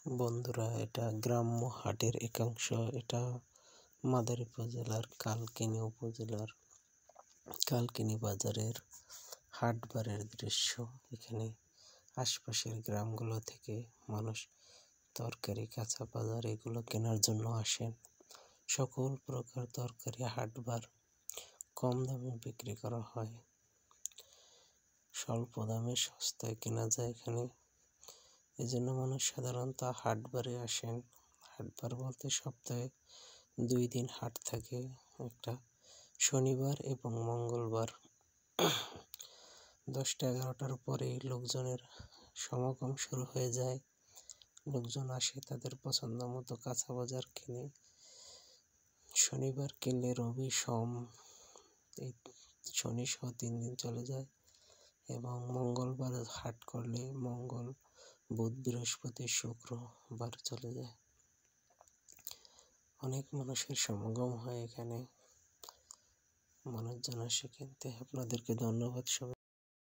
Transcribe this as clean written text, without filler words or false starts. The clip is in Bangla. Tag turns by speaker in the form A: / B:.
A: বন্ধুরা, এটা গ্রাম্য হাটের একাংশ। এটা মাদারীপুর জেলার কালকিনি উপজেলার কালকিনি বাজারের হাটবারের দৃশ্য। এখানে আশপাশের গ্রামগুলো থেকে মানুষ তরকারি, কাঁচা বাজার এগুলো কেনার জন্য আসেন। সকল প্রকার তরকারি হাটবার কম দামে বিক্রি করা হয়, স্বল্প দামে সস্তায় কেনা যায় এখানে। এজন্য মানুষ সাধারণত হাটবারে আসেন। হাটবার বলতে সপ্তাহে 2 দিন হাট থাকে, একটা শনিবার এবং মঙ্গলবার। 10টা-11টার পরে লোকজনের সমাগম শুরু হয়ে যায়। লোকজন আসে তাদের পছন্দ মতো কাঁচা বাজার কিনে। শনিবার কিনলে রবি, সোম, এই শনি সহ 3 দিন চলে যায়, এবং মঙ্গলবার হাট করলে মঙ্গল, বুধ, বৃহস্পতি, শুক্রবার চলে যায়। অনেক মানুষের সমাগম হয় এখানে, মানুষজন আসে কিনতে। আপনাদেরকে ধন্যবাদ সবাই।